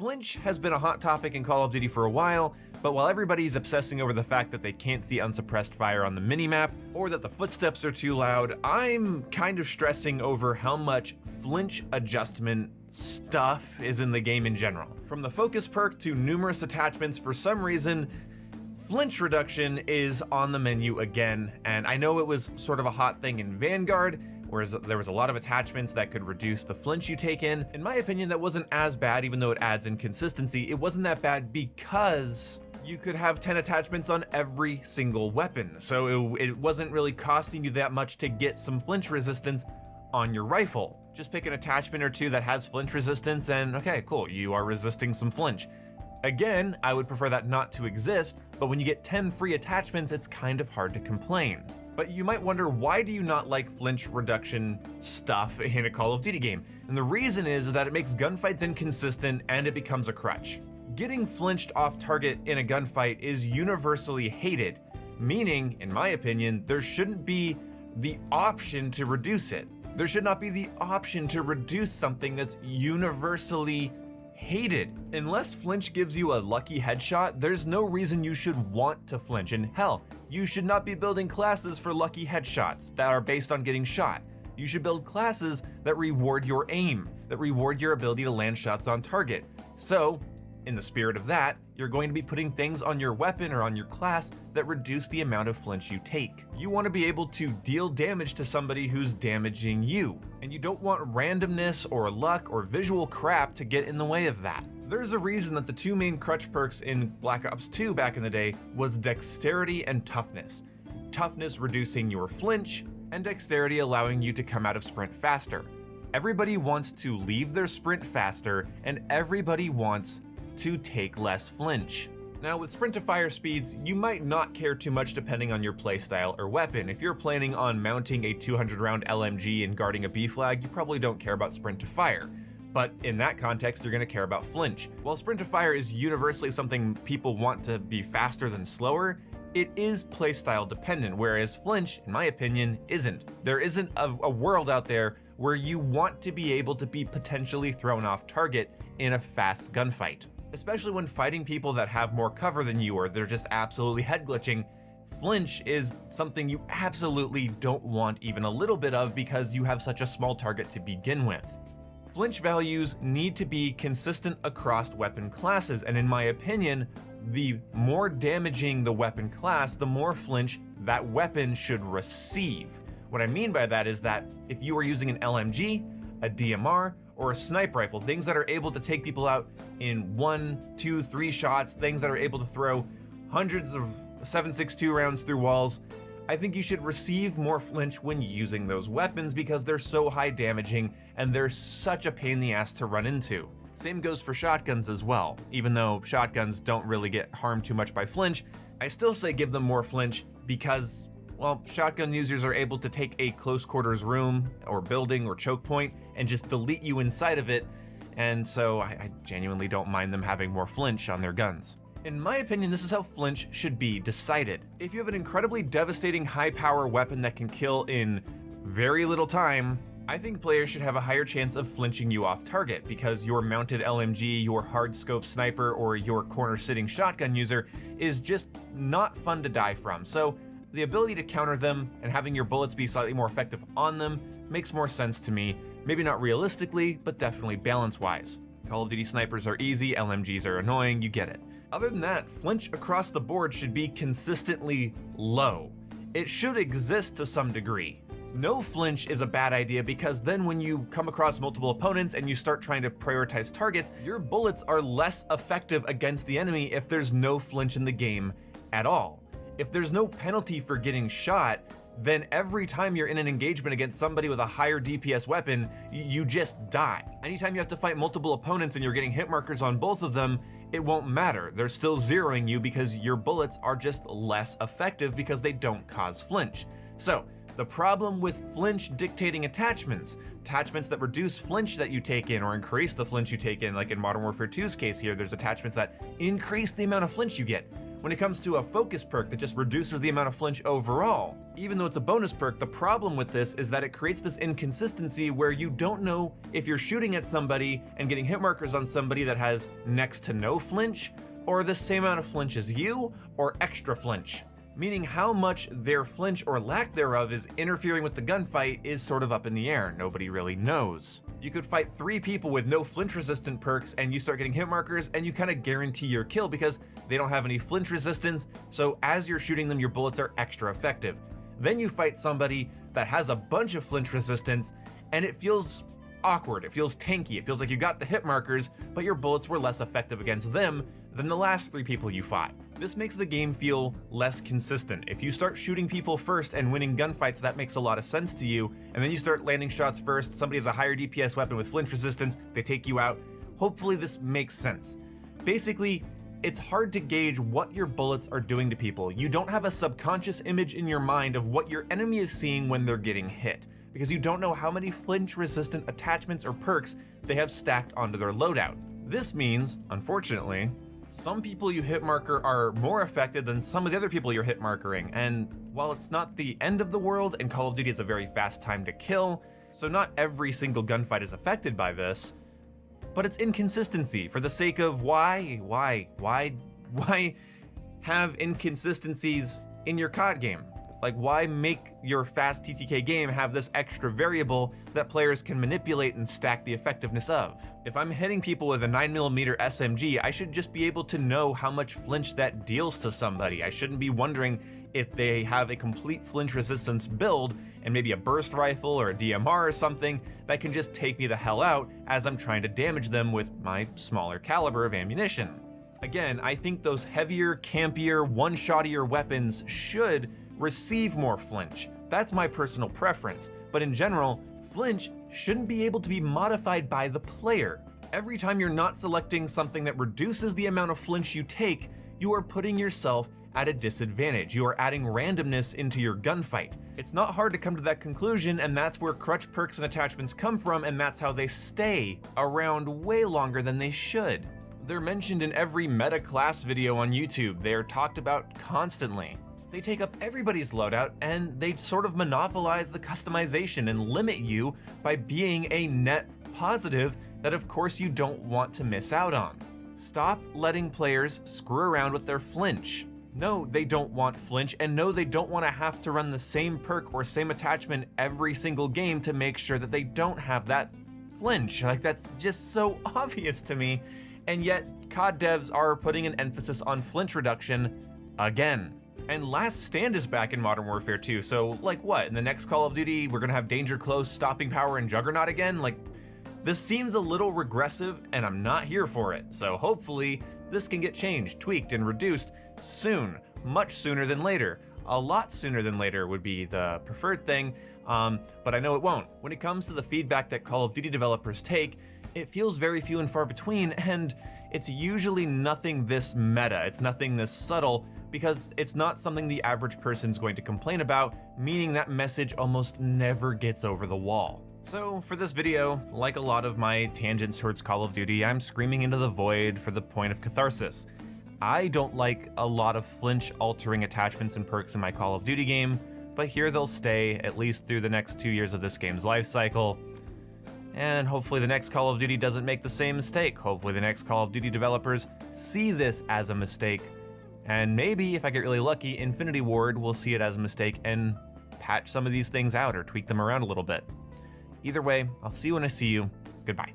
Flinch has been a hot topic in Call of Duty for a while, but while everybody's obsessing over the fact that they can't see unsuppressed fire on the minimap, or that the footsteps are too loud, I'm kind of stressing over how much flinch adjustment stuff is in the game in general. From the focus perk to numerous attachments, for some reason, flinch reduction is on the menu again, and I know it was sort of a hot thing in Vanguard, whereas there was a lot of attachments that could reduce the flinch you take in. In my opinion, that wasn't as bad, even though it adds inconsistency. It wasn't that bad because you could have 10 attachments on every single weapon, so it wasn't really costing you that much to get some flinch resistance on your rifle. Just pick an attachment or two that has flinch resistance and okay, cool, you are resisting some flinch. Again, I would prefer that not to exist, but when you get 10 free attachments, it's kind of hard to complain. But you might wonder, why do you not like flinch reduction stuff in a Call of Duty game? And the reason is that it makes gunfights inconsistent and it becomes a crutch. Getting flinched off target in a gunfight is universally hated, meaning, in my opinion, there shouldn't be the option to reduce it. There should not be the option to reduce something that's universally hated. Unless flinch gives you a lucky headshot, there's no reason you should want to flinch. And hell, you should not be building classes for lucky headshots that are based on getting shot. You should build classes that reward your aim, that reward your ability to land shots on target. So, in the spirit of that, you're going to be putting things on your weapon or on your class that reduce the amount of flinch you take. You want to be able to deal damage to somebody who's damaging you, and you don't want randomness or luck or visual crap to get in the way of that. There's a reason that the two main crutch perks in Black Ops 2 back in the day was dexterity and toughness. Toughness reducing your flinch, and dexterity allowing you to come out of sprint faster. Everybody wants to leave their sprint faster, and everybody wants to take less flinch. Now with sprint to fire speeds, you might not care too much depending on your playstyle or weapon. If you're planning on mounting a 200 round LMG and guarding a B flag, you probably don't care about sprint to fire. But in that context, you're going to care about flinch. While sprint to fire is universally something people want to be faster than slower, it is playstyle dependent, whereas flinch, in my opinion, isn't. There isn't a world out there where you want to be able to be potentially thrown off target in a fast gunfight. Especially when fighting people that have more cover than you or they're just absolutely head glitching, flinch is something you absolutely don't want even a little bit of because you have such a small target to begin with. Flinch values need to be consistent across weapon classes, and in my opinion, the more damaging the weapon class, the more flinch that weapon should receive. What I mean by that is that if you are using an LMG, a DMR, or a sniper rifle, things that are able to take people out in 1, 2, 3 shots, things that are able to throw hundreds of 7.62 rounds through walls, I think you should receive more flinch when using those weapons because they're so high damaging and they're such a pain in the ass to run into. Same goes for shotguns as well. Even though shotguns don't really get harmed too much by flinch, I still say give them more flinch because, well, shotgun users are able to take a close quarters room or building or choke point and just delete you inside of it, and so I genuinely don't mind them having more flinch on their guns. In my opinion, this is how flinch should be decided. If you have an incredibly devastating high power weapon that can kill in very little time, I think players should have a higher chance of flinching you off target because your mounted LMG, your hard scope sniper, or your corner sitting shotgun user is just not fun to die from. So the ability to counter them and having your bullets be slightly more effective on them makes more sense to me. Maybe not realistically, but definitely balance-wise. Call of Duty snipers are easy, LMGs are annoying, you get it. Other than that, flinch across the board should be consistently low. It should exist to some degree. No flinch is a bad idea because then when you come across multiple opponents and you start trying to prioritize targets, your bullets are less effective against the enemy if there's no flinch in the game at all. If there's no penalty for getting shot, then every time you're in an engagement against somebody with a higher DPS weapon, you just die. Anytime you have to fight multiple opponents and you're getting hit markers on both of them, it won't matter. They're still zeroing you because your bullets are just less effective because they don't cause flinch. So, the problem with flinch dictating attachments that reduce flinch that you take in or increase the flinch you take in, like in Modern Warfare 2's case here, there's attachments that increase the amount of flinch you get. When it comes to a focus perk that just reduces the amount of flinch overall, even though it's a bonus perk, the problem with this is that it creates this inconsistency where you don't know if you're shooting at somebody and getting hit markers on somebody that has next to no flinch, or the same amount of flinch as you, or extra flinch. Meaning how much their flinch or lack thereof is interfering with the gunfight is sort of up in the air. Nobody really knows. You could fight 3 people with no flinch resistant perks and you start getting hit markers and you kind of guarantee your kill because they don't have any flinch resistance, so as you're shooting them, your bullets are extra effective. Then you fight somebody that has a bunch of flinch resistance and it feels awkward, it feels tanky, it feels like you got the hit markers, but your bullets were less effective against them than the last 3 people you fought. This makes the game feel less consistent. If you start shooting people first and winning gunfights, that makes a lot of sense to you, and then you start landing shots first, somebody has a higher DPS weapon with flinch resistance, they take you out. Hopefully this makes sense. Basically, it's hard to gauge what your bullets are doing to people. You don't have a subconscious image in your mind of what your enemy is seeing when they're getting hit, because you don't know how many flinch resistant attachments or perks they have stacked onto their loadout. This means, unfortunately, some people you hit marker are more affected than some of the other people you're hit markering, and while it's not the end of the world and Call of Duty is a very fast time to kill, so not every single gunfight is affected by this, but it's inconsistency for the sake of why have inconsistencies in your COD game? Like, why make your fast TTK game have this extra variable that players can manipulate and stack the effectiveness of? If I'm hitting people with a 9mm SMG, I should just be able to know how much flinch that deals to somebody. I shouldn't be wondering if they have a complete flinch resistance build and maybe a burst rifle or a DMR or something that can just take me the hell out as I'm trying to damage them with my smaller caliber of ammunition. Again, I think those heavier, campier, one-shottier weapons should receive more flinch. That's my personal preference, but in general, flinch shouldn't be able to be modified by the player. Every time you're not selecting something that reduces the amount of flinch you take, you are putting yourself at a disadvantage. You are adding randomness into your gunfight. It's not hard to come to that conclusion, and that's where crutch perks and attachments come from, and that's how they stay around way longer than they should. They're mentioned in every meta class video on YouTube. They are talked about constantly. They take up everybody's loadout and they sort of monopolize the customization and limit you by being a net positive that of course you don't want to miss out on. Stop letting players screw around with their flinch. No, they don't want flinch, and no, they don't want to have to run the same perk or same attachment every single game to make sure that they don't have that flinch. Like, that's just so obvious to me. And yet, COD devs are putting an emphasis on flinch reduction again. And Last Stand is back in Modern Warfare 2, so like what? In the next Call of Duty, we're gonna have Danger Close, Stopping Power, and Juggernaut again? Like, this seems a little regressive, and I'm not here for it. So hopefully, this can get changed, tweaked, and reduced soon, much sooner than later. A lot sooner than later would be the preferred thing, but I know it won't. When it comes to the feedback that Call of Duty developers take, it feels very few and far between, and it's usually nothing this meta, it's nothing this subtle, because it's not something the average person's going to complain about, meaning that message almost never gets over the wall. So for this video, like a lot of my tangents towards Call of Duty, I'm screaming into the void for the point of catharsis. I don't like a lot of flinch altering attachments and perks in my Call of Duty game, but here they'll stay at least through the next 2 years of this game's life cycle. And hopefully the next Call of Duty doesn't make the same mistake. Hopefully the next Call of Duty developers see this as a mistake. And maybe, if I get really lucky, Infinity Ward will see it as a mistake and patch some of these things out or tweak them around a little bit. Either way, I'll see you when I see you. Goodbye.